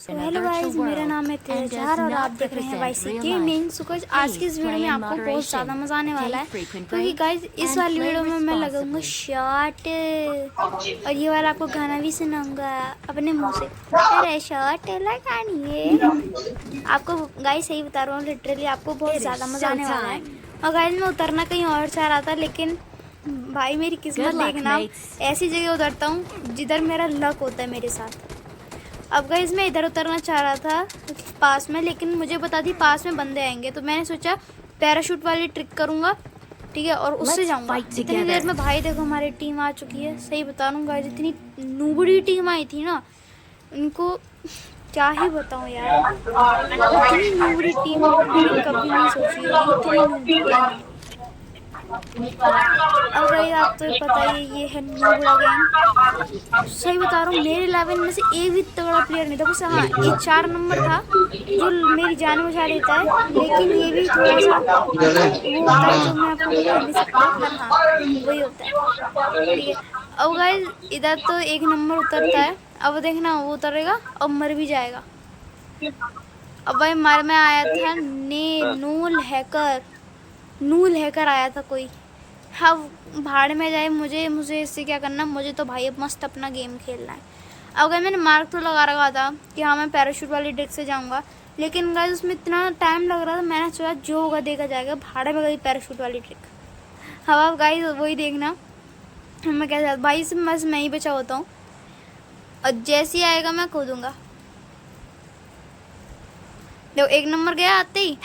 Hello guys, मेरा नाम है तेजहार और आप देख रहे हैं वाईसी गेमिंग। सो गाइस, आज की इस वीडियो में आपको बहुत ज़्यादा मज़ा आने वाला है, क्योंकि गाइस इस वाली वीडियो में मैं लगाऊंगा शॉट और ये वाला आपको गाना भी सुनाऊंगा अपने मुंह से। अरे शॉट लगानी है आपको गाइस, सही बता रहा हूँ, लिटरली आपको बहुत ज़्यादा मज़ा आने वाला है। और गाइस मैं उतरना कहीं और चाह रहा था, लेकिन भाई मेरी किस्मत देखना, ऐसी जगह उतरता हूँ जिधर मेरा लक होता है मेरे साथ। अब गाइस मैं इधर उतरना चाह रहा था पास में, लेकिन मुझे बता दी पास में बंदे आएंगे, तो मैंने सोचा पैराशूट वाली ट्रिक करूंगा, ठीक है, और उससे जाऊंगा। इतनी देर में भाई देखो हमारी टीम आ चुकी है। सही बता रहा हूँ गाइस, इतनी नूबड़ी टीम आई थी ना, उनको क्या ही बताऊँ यार, इतनी नूबड़ी टीम मैंने कभी नहीं सोची होगी, इतनी। अब गाइस आप तो पता ही, ये है नूबड़ा गैंग। सही बता रहा हूँ, मेरे 11 में से एक भी तगड़ा प्लेयर नहीं था, बस हाँ एक 4 नंबर था जो मेरी जान बचा लेता है, लेकिन ये भी थोड़ा सा वो होता है जो मैं आपको बता नहीं सकता, पर हाँ वही होता है, ठीक है। अब गाइस इधर तो एक नंबर उतरता है, अब देखना वो उतरेगा और मर भी जाएगा। अब भाई मर में आया था नूल हैकर आया था कोई। हाँ भाड़ में जाए, मुझे इससे क्या करना, मुझे तो भाई अब मस्त अपना गेम खेलना है। अब अगर मैंने मार्क तो लगा रखा था कि हाँ मैं पैराशूट वाली ट्रिक से जाऊंगा, लेकिन गाइस उसमें इतना टाइम लग रहा था, मैंने सोचा जो होगा देखा जाएगा, भाड़े में गई पैराशूट वाली ट्रिक। हाँ अब गाइस वही देखना मैं क्या भाई से बस मैं ही बचा होता हूँ, और जैसे ही आएगा मैं खोदूंगा। देखो एक नंबर गया आते ही।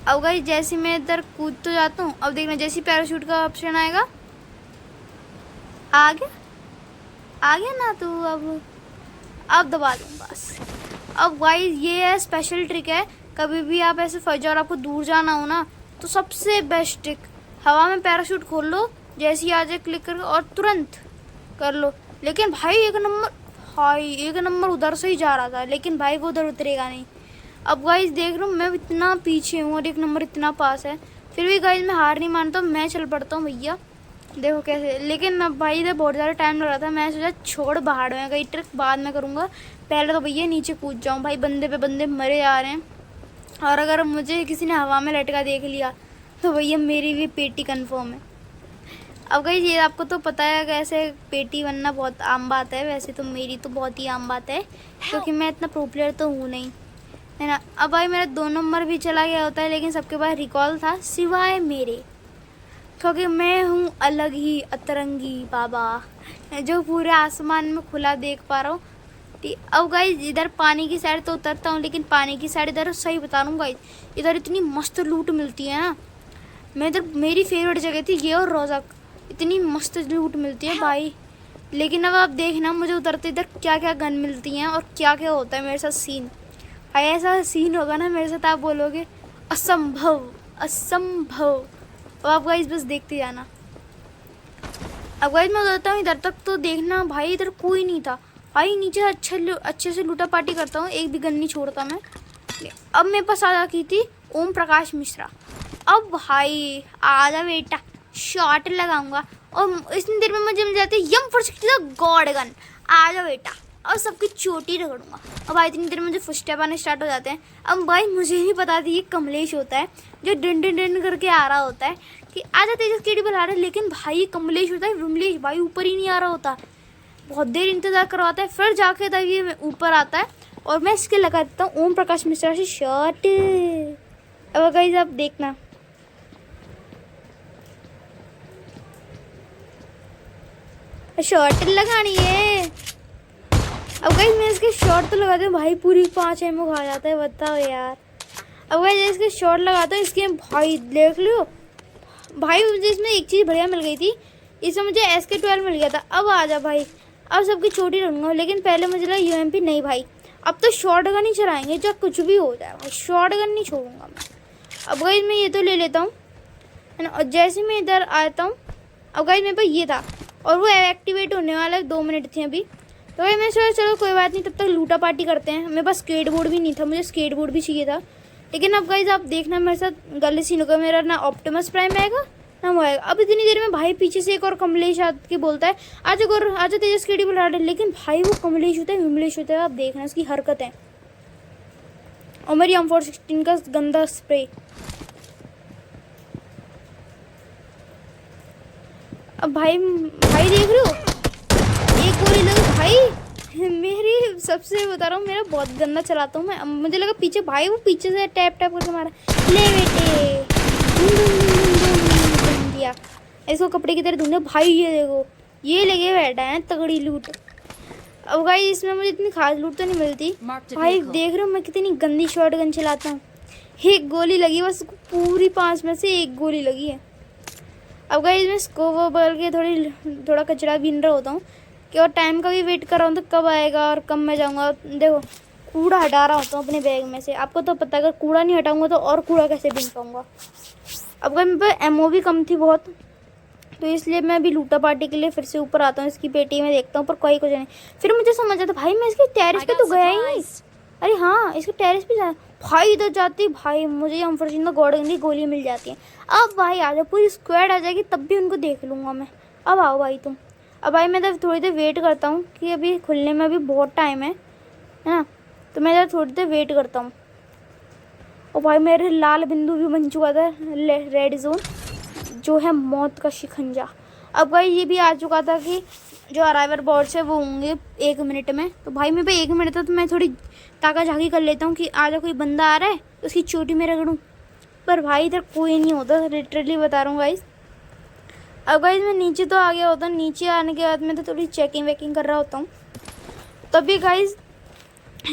अब गाइस जैसे मैं इधर कूद तो जाता हूँ, अब देखना जैसे पैराशूट का ऑप्शन आएगा, आ गया ना, तो अब दबा दूँ बस। अब गाइस ये है स्पेशल ट्रिक है, कभी भी आप ऐसे फंस जाओ और आपको दूर जाना हो ना, तो सबसे बेस्ट ट्रिक, हवा में पैराशूट खोल लो, जैसे ही आ जाए क्लिक करके और तुरंत कर लो। लेकिन भाई एक नंबर उधर से ही जा रहा था, लेकिन भाई वो उधर उतरेगा नहीं। अब गाइस देख रहा हूँ मैं इतना पीछे हूँ और एक नंबर इतना पास है, फिर भी गाइस मैं हार नहीं मानता हूँ, मैं चल पड़ता हूँ भैया। देखो कैसे, लेकिन अब भाई इधर बहुत ज़्यादा टाइम लग रहा था, मैं सोचा छोड़ बाहर में गई ट्रिक बाद में करूँगा, पहले तो भैया नीचे कूद जाऊँ। भाई बंदे पे बंदे मरे जा रहे हैं, और अगर मुझे किसी ने हवा में लटका देख लिया तो भैया मेरी भी पेटी कन्फर्म है। अब गाइस ये आपको तो पता है कैसे पेटी बनना बहुत आम बात है, वैसे तो मेरी तो बहुत ही आम बात है, क्योंकि मैं इतना प्रो प्लेयर तो हूँ नहीं, है ना। अब भाई मेरा 2 नंबर भी चला गया होता है, लेकिन सबके पास रिकॉल था सिवाय मेरे, क्योंकि मैं हूँ अलग ही अतरंगी बाबा, जो पूरे आसमान में खुला देख पा रहा हूँ। अब गाइस इधर पानी की साइड तो उतरता हूँ, लेकिन पानी की साइड इधर सही बता रहा हूँ गाइस, इधर इतनी मस्त लूट मिलती है ना, मैं इधर मेरी फेवरेट जगह थी ये और रोज़ा, इतनी मस्त लूट मिलती है भाई। लेकिन अब आप देखना मुझे उतरते इधर क्या क्या गन मिलती हैं और क्या क्या होता है मेरे साथ सीन। भाई ऐसा सीन होगा ना मेरे साथ, आप बोलोगे असंभव असंभव। अब आप गाइस बस देखते जाना। अब गाइस मैं उतरता हूँ इधर तक, तो देखना भाई इधर कोई नहीं था। भाई नीचे अच्छे से लूटा पार्टी करता हूँ, एक भी गन नहीं छोड़ता मैं। अब मेरे पास आ की थी ओम प्रकाश मिश्रा। अब भाई आजा बेटा, शॉट लगाऊंगा, और इतनी देर में मुझे मिल जाती है यम फॉर गॉड गन, आजा बेटा, और सबकी चोटी रगड़ूंगा। अब भाई इतनी देर में मुझे फुटस्टेप आने स्टार्ट हो जाते हैं। अब भाई मुझे नहीं पता थी ये कमलेश होता है, जो डन डन डन करके आ रहा होता है कि आजा तेजस केडी बुला रहे, लेकिन भाई ये कमलेश होता है, विमलेश भाई ऊपर ही नहीं आ रहा होता, बहुत देर इंतजार करवाता है, फिर जाके तब ये ऊपर आता है, और मैं इसके लगा देता हूँ ओम प्रकाश मिश्रा से शॉट। अब गाइस आप देखना, शॉट लगानी है। अब गाइस मैं इसके शॉट तो लगाते हूँ भाई, पूरी 5 एमओ खा जाता है, बताओ यार। अब गाइस इसके शॉट लगाता हूँ, इसके भाई देख लो भाई, मुझे इसमें एक चीज़ बढ़िया मिल गई थी, इसमें मुझे SK12 मिल गया था। अब आ जा भाई, अब सबकी चोटी रहूँगा, लेकिन पहले मुझे लगा UMP नहीं भाई, अब तो शॉर्ट गन ही चलाएंगे, चाहे कुछ भी हो जाए भाई, शॉर्ट गन नहीं छोड़ूंगा मैं। अब गाइस मैं ये तो ले लेता हूँ, है ना, और जैसे मैं इधर आता हूँ, अब गाइस मेरे पास ये था और वो एक्टिवेट होने वाला है, 2 मिनट थे अभी, तो भाई मैं सोचा चलो कोई बात नहीं, तब तक लूटा पार्टी करते हैं। मेरे पास स्केटबोर्ड भी नहीं था, मुझे स्केटबोर्ड भी चाहिए था, लेकिन अब गाइस आप देखना मेरे साथ गलत सीन होगा, मेरा ना ऑप्टिमस प्राइम आएगा ना वो आएगा। अब इतनी देर में भाई पीछे से एक और कमलेश आके बोलता है आजा गौर आजा तेजस केडी बुला रहे, लेकिन भाई वो कमलेश होता है विमलेश होता है। आप देखना उसकी हरकतें और मेरी M416 का गंदा स्प्रे। अब भाई देख रहे हो एक गोली लगी भाई मेरी, सबसे बता रहा हूँ मेरा बहुत गंदा चलाता हूँ मैं। मुझे लगा पीछे भाई वो पीछे से टैप टैप करके मारा, ले बेटे दिया इसको कपड़े की तरह धुंधे भाई। ये देखो ये लगे बैठा है तगड़ी लूट। अब भाई इसमें मुझे इतनी खास लूट तो नहीं मिलती भाई। देख रहे हो मैं कितनी गंदी शॉट गन चलाता हूँ। एक गोली लगी बस, पूरी 5 में से 1 गोली लगी है। अब गाइस मैं स्कोप बदल के थोड़ा कचरा बीन रहा होता हूँ कि और टाइम का भी वेट कर रहा हूँ तो कब आएगा और कब मैं जाऊँगा। देखो कूड़ा हटा रहा होता हूँ अपने बैग में से। आपको तो पता है अगर कूड़ा नहीं हटाऊँगा तो और कूड़ा कैसे बीन पाऊँगा। अब गाइस मेरे पे एमओ भी कम थी बहुत, तो इसलिए मैं अभी लूटा पार्टी के लिए फिर से ऊपर आता हूँ। इसकी पेटी में देखता हूँ पर कोई कुछ नहीं। फिर मुझे समझ आता भाई मैं इसके टेरिस पे तो गया ही नहीं। अरे हाँ इसके टेरिस पे जा भाई, इधर जाती भाई मुझे अनफॉर्चुनेटली गॉड की गोली मिल जाती है। अब भाई आ जाओ, पूरी स्क्वाड आ जाएगी तब भी उनको देख लूँगा मैं। अब आओ भाई तुम। अब भाई मैं तो थोड़ी देर वेट करता हूँ कि अभी खुलने में अभी बहुत टाइम है ना, तो मैं इधर थोड़ी देर वेट करता हूँ। और भाई मेरे लाल बिंदु भी बन चुका था, रेड जोन जो है मौत का शिकंजा। अब भाई ये भी आ चुका था कि जो अराइवल बॉट्स है वो होंगे 1 मिनट में। तो भाई मेरे पे 1 मिनट था तो मैं थोड़ी ताका झाकी कर लेता हूँ कि आजा कोई बंदा आ रहा है तो उसकी चोटी में रगड़ूँ। पर भाई इधर कोई नहीं होता, लिटरली बता रहा हूँ गाइस। अब गाइस मैं नीचे तो आ गया होता हूँ, नीचे आने के बाद मैं तो थोड़ी चेकिंग वेकिंग कर रहा होता हूँ। तभी गाइस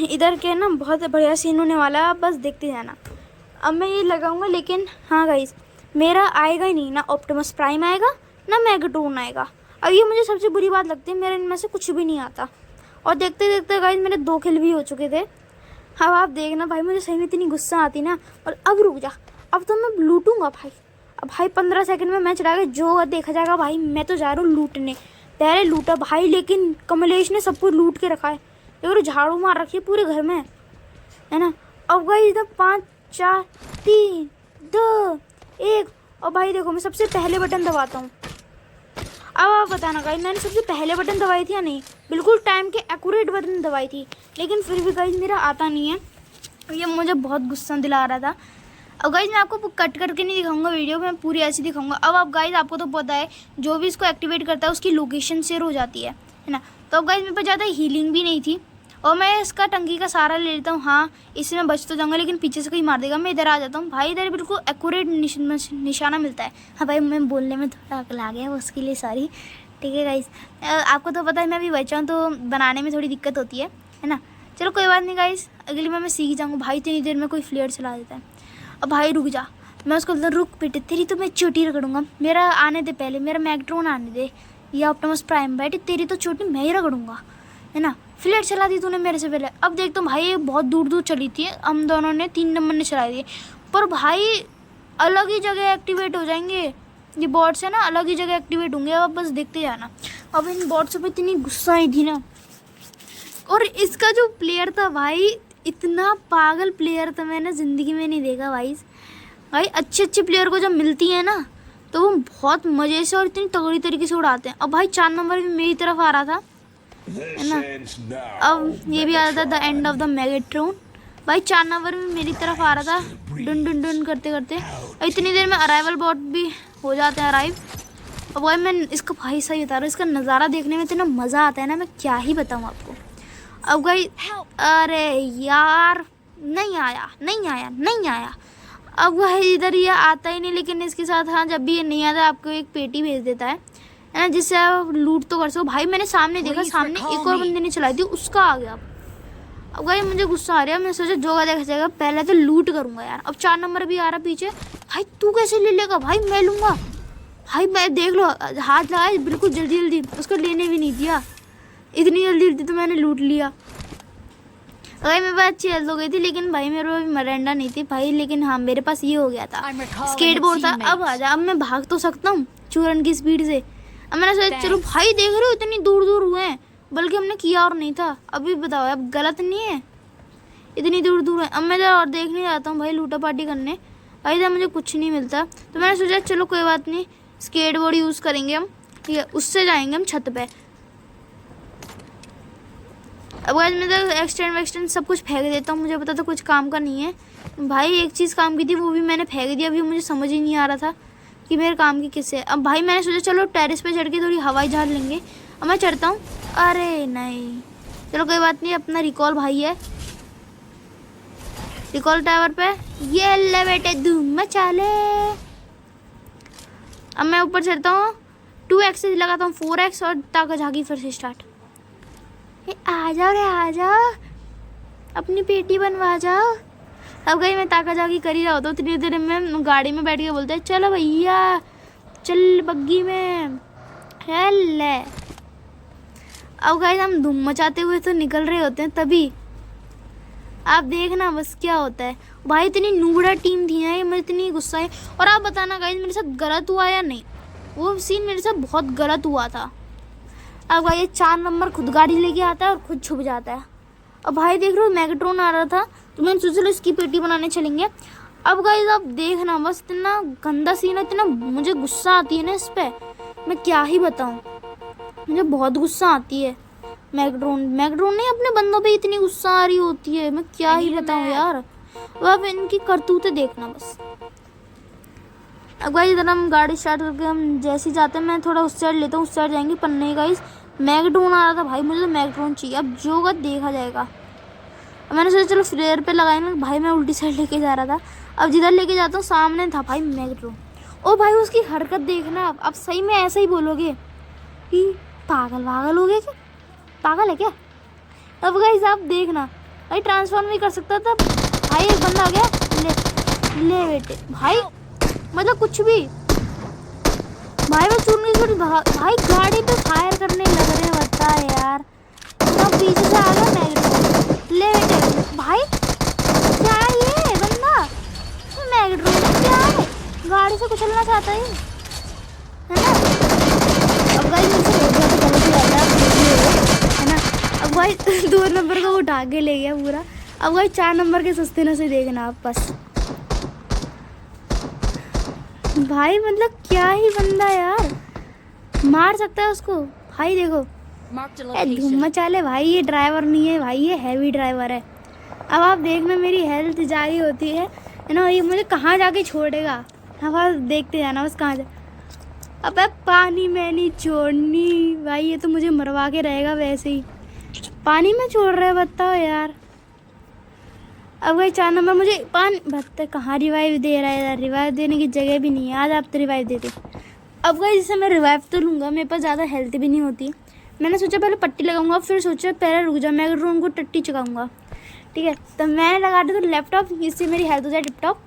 इधर के ना बहुत बढ़िया सीन होने वाला है, आप बस देखते जाना। अब मैं ये लगाऊंगा, लेकिन हाँ गाइस मेरा आएगा ही नहीं, ना ऑप्टिमस प्राइम आएगा ना मैग्नेट्रॉन आएगा। अब ये मुझे सबसे बुरी बात लगती है, मेरे इनमें से कुछ भी नहीं आता। और देखते देखते गाइस मेरे 2 किल भी हो चुके थे। अब आप देखना भाई मुझे सही में इतनी गुस्सा आती ना। और अब रुक जा, अब तो मैं लूटूंगा भाई। अब भाई 15 सेकंड में मैच रह गया, जो देखा जाएगा भाई। मैं तो जा रहा हूँ लूटने, पहले लूटा भाई, लेकिन कमलेश ने सब कुछ लूट के रखा है। देखो झाड़ू मार रखी है पूरे घर में, है ना। अब भाई इधर 5 4 3 2 1। और भाई देखो मैं सबसे पहले बटन दबाता हूँ। अब आप बताना गाइस मैंने सबसे पहले बटन दबाई थी या नहीं। बिल्कुल टाइम के एक्यूरेट बटन दबाई थी, लेकिन फिर भी गाइस मेरा आता नहीं है। ये मुझे बहुत गुस्सा दिला रहा था। अब गाइस मैं आपको कट करके नहीं दिखाऊंगा वीडियो, मैं पूरी ऐसी दिखाऊंगा। अब आप गाइस आपको तो पता है जो भी इसको एक्टिवेट करता है उसकी लोकेशन शेयर हो जाती है ना। तो अब गाइस मेरे पास ज़्यादा हीलिंग भी नहीं थी और मैं इसका टंकी का सहारा ले लेता हूँ। हाँ इससे मैं बच तो जाऊँगा, लेकिन पीछे से कोई मार देगा। मैं इधर आ जाता हूँ भाई, इधर बिल्कुल एक्यूरेट निशाना मिलता है। हाँ भाई मैं बोलने में थोड़ा अकल आ गया, उसके लिए सॉरी। ठीक है गाइस, आपको तो पता है मैं अभी बचा हूँ तो बनाने में थोड़ी दिक्कत होती है ना। चलो कोई बात नहीं गाइस, अगली बार मैं सीख जाऊँगा। भाई इतनी देर में कोई फ्लेयर चला देता है। अब भाई रुक जा, मैं उसको बोलता रुक बेटे तेरी तो मैं चोटी रगड़ूंगा, मेरा आने दे पहले, मेरा मैग्नेट्रॉन आने दे या ऑप्टिमस प्राइम। बेटे तेरी तो चोटी मैं ही रगड़ूंगा, है ना। फ्लेयर चला दी तूने मेरे से पहले। अब देख तो भाई ये बहुत दूर दूर चली थी, हम दोनों ने 3 नंबर ने चलाई थी। पर भाई अलग ही जगह एक्टिवेट हो जाएंगे ये बॉट्स, है ना, अलग ही जगह एक्टिवेट होंगे। अब बस देखते जाना। अब इन बॉट्स पर इतनी गुस्सा आई थी ना। और इसका जो प्लेयर था भाई, इतना पागल प्लेयर था मैंने ज़िंदगी में नहीं देखा भाई। अच्छे अच्छे प्लेयर को जब मिलती है ना तो वो बहुत मज़े से और इतनी तगड़ी तरीके से उड़ाते हैं। अब भाई 4 नंबर भी मेरी तरफ आ रहा था, है ना। अब ये भी आ रहा था the end of the magnetron. भाई 4 नंबर में मेरी तरफ आ रहा था डुन डुन डुन करते करते। इतनी देर में अराइवल बॉट भी हो जाते हैं अराइव। अब भाई मैं इसका भाई सही बता रहा हूँ, इसका नज़ारा देखने में इतना मज़ा आता है ना, मैं क्या ही बताऊँ आपको। अब भाई अरे यार नहीं आया। अब भाई इधर ये आता ही नहीं, लेकिन इसके साथ हाँ जब भी ये नहीं आता आपको एक पेटी भेज देता है ना, जिससे आप लूट तो कर सको। भाई मैंने सामने देखा, सामने एक और बंदे ने चलाई थी, उसका आ गया। अब भाई मुझे गुस्सा आ रहा है, मैं सोचा जोगा देखा जाएगा, पहले तो लूट करूँगा यार। अब 4 नंबर भी आ रहा पीछे। भाई तू कैसे ले लेगा? भाई मैं लूँगा। भाई मैं देख लो हाथ लगाया बिल्कुल जल्दी जल्दी, उसको लेने भी नहीं दिया। इतनी जल्दी तो मैंने लूट लिया। भाई मेरे पास अच्छी हेल्थ हो गई थी, लेकिन भाई मेरे पास मरंडा नहीं थी भाई। लेकिन हाँ मेरे पास ये हो गया था, स्केटबोर्ड था। अब आजा, अब मैं भाग तो सकता हूँ चूरन की स्पीड से। अब मैंने सोचा चलो भाई देख रहे हो इतनी दूर दूर हुए हैं, बल्कि हमने किया और नहीं था। अभी बताओ अब गलत नहीं है, इतनी दूर दूर है। अब मैं और देखने जाता हूँ भाई लूटा पार्टी करने। भाई इधर मुझे कुछ नहीं मिलता, तो मैंने सोचा चलो कोई बात नहीं, स्केटबोर्ड यूज़ करेंगे हम, ठीक है, उससे जाएंगे हम छत पे। अब गाइस मैं तो एक्सटेंड सब कुछ फेंक देता हूँ, मुझे पता था कुछ काम का नहीं है। भाई एक चीज़ काम की थी वो भी मैंने फेंक दी, अभी मुझे समझ ही नहीं आ रहा था कि मेरे काम की किससे। अब भाई मैंने सोचा चलो टेरेस पे चढ़ के थोड़ी हवाई जहाज लेंगे। अब मैं चढ़ता हूँ, अरे नहीं, चलो कोई बात नहीं, अपना रिकॉल भाई है, रिकॉल टावर पे ये ले बेटे धूम मचा ले। अब मैं ऊपर चढ़ता हूँ, 2x से लगाता हूँ 4x और ताका झाकी फिर से स्टार्ट। आ जाओ रे आ जाओ, अपनी पेटी बनवा जाओ। अब गई मैं ताका झाकी कर ही रहा होता हूँ, इतनी देर में गाड़ी में बैठ के बोलते हैं चलो भैया चल बग्गी में ले। अब गाइस हम धूम मचाते हुए तो निकल रहे होते हैं, तभी आप देखना बस क्या होता है। भाई इतनी नूबड़ा टीम थी ना, ये मुझे इतनी गुस्सा है। और आप बताना गाइस मेरे साथ गलत हुआ या नहीं, वो सीन मेरे साथ बहुत गलत हुआ था। अब भाई ये 4 नंबर खुद गाड़ी लेके आता है और खुद छुप जाता है। अब भाई देख रहे हो मैगट्रॉन आ रहा था, तो मैंने सोचा चलो इसकी पेटी बनाने चलेंगे। अब गाइस आप देखना बस, इतना गंदा सीन है, इतना मुझे गुस्सा आती है ना इस पे, मैं क्या ही बताऊँ, मुझे बहुत गुस्सा आती है। मैगड्रोन नहीं, अपने बंदों पे इतनी गुस्सा आ रही होती है, मैं क्या ही बताऊं यार। अब इनकी करतूतें देखना बस। अब गाइस इधर हम गाड़ी स्टार्ट करके हम जैसे ही जाते हैं, मैं थोड़ा उस साइड लेता हूँ, उस साइड जाएंगे पर नहीं गाइस मैगड्रोन आ रहा था भाई, मुझे तो मैगड्रोन चाहिए। अब जो होगा देखा जाएगा। अब मैंने सोचा चलो फ्लेयर पे लगाएंगे, भाई मैं उल्टी साइड लेके जा रहा था। अब जिधर लेके जाता हूँ सामने था भाई मैगड्रोन। ओ भाई उसकी हरकत देखना, अब सही में ऐसा ही बोलोगे कि पागल हो गए क्या, पागल है क्या। अब गाइस आप देखना, भाई ट्रांसफॉर्म नहीं कर सकता था भाई, एक बंदा आ गया, ले बेटे भाई, मतलब कुछ भी भाई, मैं चुन भाई गाड़ी पे फायर करने लग रहे हैं, बता यार ना, पीछे से आ गया मैगड्रोन, ले बेटे भाई, क्या है ये बंदा, मैगड्रोन क्या है, गाड़ी से कुचलना चाहता है ना। अब गाइस मुझसे बहुत ज़्यादा गलत ही आता है ना। अब भाई 2 नंबर का उठा के ले गया पूरा। अब भाई 4 नंबर के सस्ते से देखना आप बस, भाई मतलब क्या ही बंदा यार, मार सकता है उसको भाई। देखो धूम मचा ले भाई, ये ड्राइवर नहीं है भाई, ये हैवी ड्राइवर है। अब आप देखना मेरी हेल्थ जारी होती है ना, ये मुझे कहाँ जाके छोड़ेगा, हाँ बस देखते जाना बस कहाँ जा। अबे पानी में नहीं छोड़नी भाई, ये तो मुझे मरवा के रहेगा वैसे ही, पानी में छोड़ रहे बताओ यार। अब भाई 4 नंबर मुझे पानी भत्ते कहाँ रिवाइव दे रहा है यार, रिवाइव देने की जगह भी नहीं है, आज आप तो रिवाइव दे दो। अब भाई जिससे मैं रिवाइव तो लूँगा, मेरे पास ज़्यादा हेल्थ भी नहीं होती। मैंने सोचा पहले पट्टी लगाऊंगा, फिर सोचा पहले रुक जा, मैं उनको टट्टी चुकाऊँगा, ठीक है। तो मैंने लगा दिया तो लैपटॉप, इससे मेरी हेल्थ हो जाए टिप टॉप।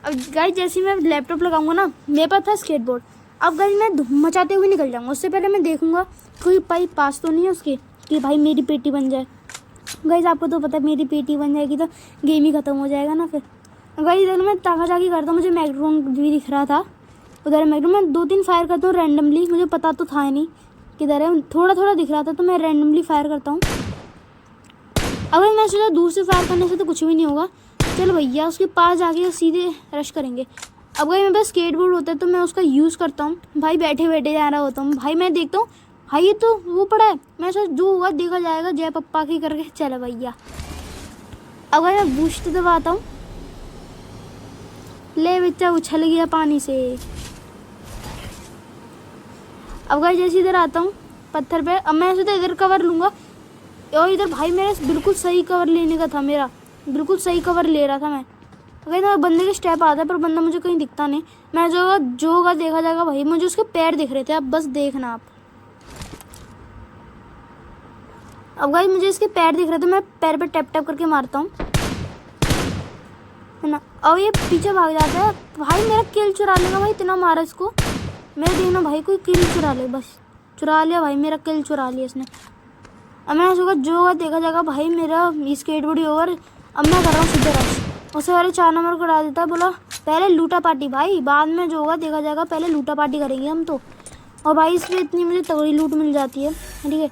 अब गाइस जैसे ही मैं लैपटॉप लगाऊंगा ना, मेरे पास था स्केटबोर्ड। अब गाइस मैं धूम मचाते हुए निकल जाऊंगा, उससे पहले मैं देखूंगा कोई भाई पास तो नहीं है उसके, कि भाई मेरी पेटी बन जाए। गाइस आपको तो पता है मेरी पेटी बन जाएगी तो गेम ही ख़त्म हो जाएगा ना फिर। गाइस इधर मैं ताका झाकी करता हूँ, मुझे मैगड्रोन भी दिख रहा था उधर, मैगड्रोन मैं 2-3 फायर करता हूँ रैंडमली, मुझे पता तो था नहीं किधर है, थोड़ा दिख रहा था तो मैं रैंडमली फायर करता हूँ। अगर मैं सोचा दूर से फायर करने से तो कुछ भी नहीं होगा, चलो भैया उसके पास जाके सीधे रश करेंगे। अब भाई मेरे पास स्केटबोर्ड होता है तो मैं उसका यूज़ करता हूँ, भाई बैठे बैठे जा रहा होता हूँ, भाई मैं देखता हूँ भाई ये तो वो पड़ा है, मैं सोच जो होगा देखा जाएगा, जय पप्पा की करके चलो भैया। अब भाई मैं बूस्ट दबाता हूँ, ले बच्चा उछल गया पानी से। अब भाई जैसे इधर आता हूँ पत्थर पे, अब मैं सोचा इधर कवर लूँगा, और इधर भाई मेरा बिल्कुल सही कवर लेने का था, मेरा बिल्कुल सही कवर ले रहा था मैं। अगर तो बंदे के स्टेप आता है पर बंदा मुझे कहीं दिखता नहीं, मैं जो होगा देखा जाएगा भाई। मुझे उसके पैर दिख रहे थे, अब बस देखना आप। अब गाइस मुझे इसके पैर दिख रहे थे, मैं पैर पे टैप टैप करके मारता हूँ, है ना। और ये पीछे भाग जाता है भाई, मेरा किल चुरा लेगा भाई, इतना मारा इसको। मैं देखना भाई कोई किल चुरा ले, बस चुरा लिया भाई, मेरा किल चुरा लिया इसने। अब मैं सोचा जो होगा देखा जाएगा भाई, मेरा स्केटबोर्ड ओवर। अब मैं कर रहा हूँ सीधे रश, उससे वाले 4 नंबर को डाल देता है, बोला पहले लूटा पार्टी भाई, बाद में जो होगा देखा जाएगा, पहले लूटा पार्टी करेंगे हम तो। और भाई इसमें इतनी मुझे तगड़ी लूट मिल जाती है, ठीक है।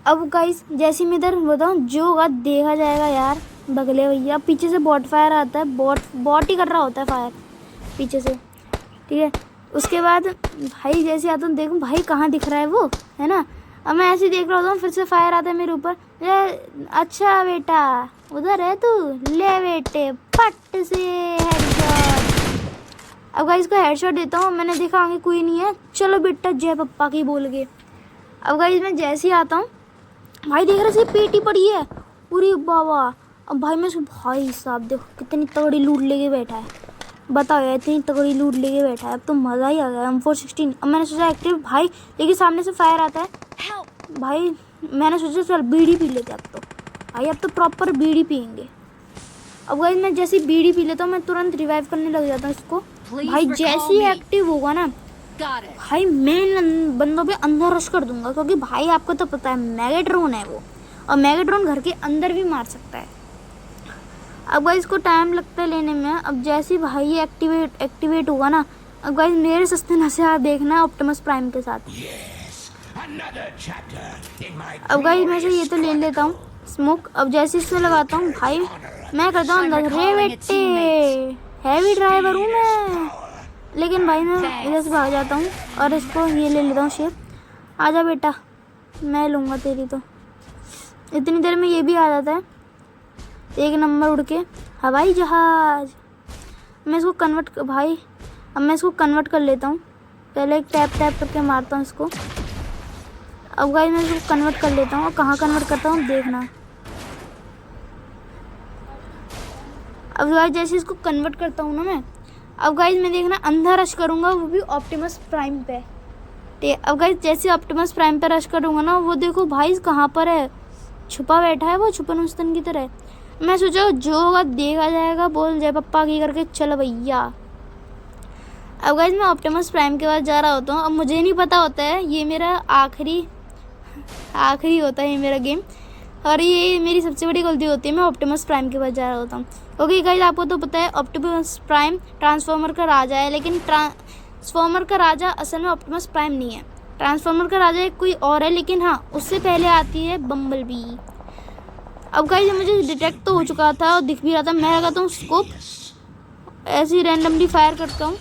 अब गाइस जैसे मैं इधर बताऊँ जो होगा देखा जाएगा यार, बगले भैया पीछे से बॉट फायर आता है, बॉट ही कर रहा होता है फायर, पीछे से, ठीक है। उसके बाद भाई जैसे आता हूँ, देखूँ भाई कहाँ दिख रहा है वो, है ना। अब मैं ऐसे ही देख रहा होता हूँ, फिर से फायर आता है मेरे ऊपर। अच्छा बेटा उधर है तू, ले बेटे फट से हेडशॉट। अब गाइस इसको हेडशॉट देता हूँ। मैंने देखा आगे कोई नहीं है, चलो बेटा जय पप्पा की बोल के। अब गाइस मैं जैसे ही आता हूँ, भाई देख रहे थे पेटी पड़ी है पूरी बाबा। अब भाई मैं उसको, भाई साहब देखो कितनी तगड़ी लूट लेके बैठा है, बताओ यार इतनी तगड़ी लूट लेके बैठा है। अब तो मज़ा ही आ गया। M416। अब मैंने सोचा एक्टिव भाई, लेकिन सामने से फायर आता है भाई। मैंने सोचा चल बीड़ी पी लेते अब तो भाई, अब तो प्रॉपर बीड़ी पियेंगे। अब गाइस मैं जैसे ही बीड़ी पी लेता हूँ, मैं तुरंत रिवाइव करने लग जाता हूँ इसको। भाई जैसे ही एक्टिव होगा ना भाई, मैं बंदों पे अंदर रश कर दूंगा, क्योंकि भाई आपको तो पता है मैगाट्रॉन है वो, और मैगाट्रॉन घर के अंदर भी मार सकता है। अब गाइस इसको टाइम लगता है लेने में। अब जैसे ही भाई ये एक्टिवेट हुआ ना, अब गाइस मेरे सस्ते नशे देखना ऑप्टिमस प्राइम के साथ। अब गाइस मैं से ये तो ले लेता हूँ स्मोक। अब जैसे इसमें लगाता हूँ भाई, मैं करता हूँ अंदर, रे बेटे हैवी ड्राइवर हूँ मैं। लेकिन भाई मैं इधर से भाग जाता हूँ और इसको ये ले लेता हूँ शेप। आजा बेटा मैं लूँगा तेरी तो। इतनी देर में ये भी आ जाता है, 1 नंबर उड़ के हवाई जहाज। मैं इसको कन्वर्ट भाई, अब मैं इसको कन्वर्ट कर लेता हूँ। पहले एक टैप करके मारता हूँ इसको। अब गाइस मैं इसको कन्वर्ट कर लेता हूँ, और कहाँ कन्वर्ट करता हूँ देखना। अब गाइस जैसे इसको कन्वर्ट करता हूँ ना मैं, अब गाइस मैं देखना अंदर रश करूँगा, वो भी ऑप्टिमस प्राइम पे। ठीक। अब गाइस जैसे ऑप्टिमस प्राइम पे रश करूँगा ना, वो देखो भाई कहाँ पर है, छुपा बैठा है वो, छुपन उस्तन की तरह। मैं सोचा जो होगा देखा जाएगा, बोल जय पप्पा की करके चलो भैया। अब गाइस मैं ऑप्टिमस प्राइम के पास जा रहा होता हूँ। अब मुझे नहीं पता होता है ये मेरा आखिरी होता है ये मेरा गेम, और ये मेरी सबसे बड़ी गलती होती है, मैं ऑप्टिमस प्राइम के पास जा रहा होता हूँ। क्योंकि गाइस आपको तो पता है ऑप्टिमस प्राइम ट्रांसफॉर्मर का राजा है, लेकिन ट्रांसफॉर्मर का राजा असल में ऑप्टिमस प्राइम नहीं है। ट्रांसफॉर्मर का राजा एक कोई और है, लेकिन हाँ उससे पहले आती है बम्बलबी। अब गाइस मुझे डिटेक्ट तो हो चुका था और दिख भी रहा था। मैं लगाता हूँ स्कोप, ऐसे ही रैंडमली फायर करता हूँ,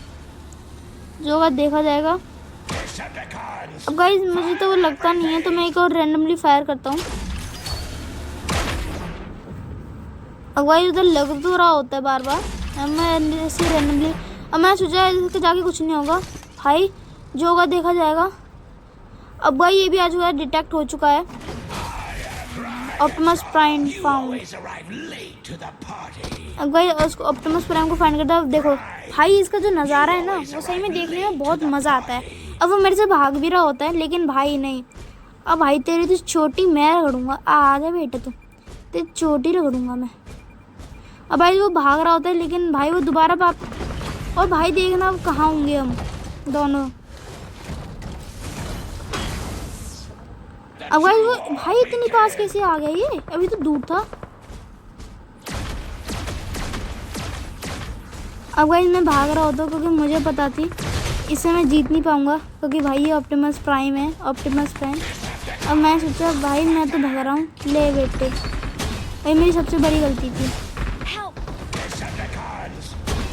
जो होगा देखा जाएगा। अब गाइस मुझे तो वो लगता नहीं है, तो मैं एक और रैंडमली फायर करता हूँ। अब गाइस उधर लग तो रहा होता है बार बार, मैं ऐसे रैंडमली। अब मैं सोचा इसके जाके कुछ नहीं होगा भाई, जो होगा देखा जाएगा। अब भाई ये भी आ चुका है, डिटेक्ट हो चुका है ऑप्टिमस प्राइम फाउंड। अब भाई उसको ऑप्टिमस प्राइम को फाइंड करता है। देखो भाई इसका जो नज़ारा है ना, वो सही में देखने में बहुत मज़ा आता है। अब वो मेरे से भाग भी रहा होता है, लेकिन भाई नहीं। अब भाई तेरी तो चोटी मैं रगड़ूंगा, आ जा बेटा तू, तेरी चोटी रगड़ूंगा मैं। अब भाई वो भाग रहा होता है, लेकिन भाई वो दोबारा और भाई देखना अब कहाँ होंगे हम दोनों। अब भाई वो भाई इतनी पास कैसे आ गया, ये अभी तो दूर था। अब भाई मैं भाग रहा होता, क्योंकि मुझे पता थी इससे मैं जीत नहीं पाऊंगा, क्योंकि भाई ये ऑप्टिमस प्राइम है, ऑप्टिमस प्राइम। अब मैं सोचा भाई मैं तो भाग रहा हूँ, ले बेटे भाई मेरी सबसे बड़ी गलती थी।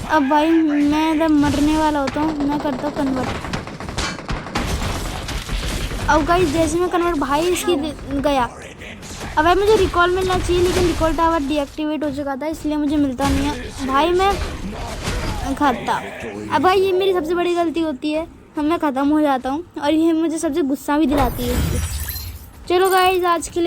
अब भाई मैं जब मरने वाला होता हूँ, मैं करता हूँ कन्वर्ट। अब गाइस जैसे मैं कन्वर्ट भाई इसकी गया। अब भाई मुझे रिकॉल मिलना चाहिए, लेकिन रिकॉल टावर डीएक्टिवेट हो चुका था, इसलिए मुझे मिलता नहीं है भाई। मैं खाता। अब भाई ये मेरी सबसे बड़ी गलती होती है, मैं ख़त्म हो जाता हूँ, और ये मुझे सबसे गुस्सा भी दिलाती है। चलो गाइस आज के लिए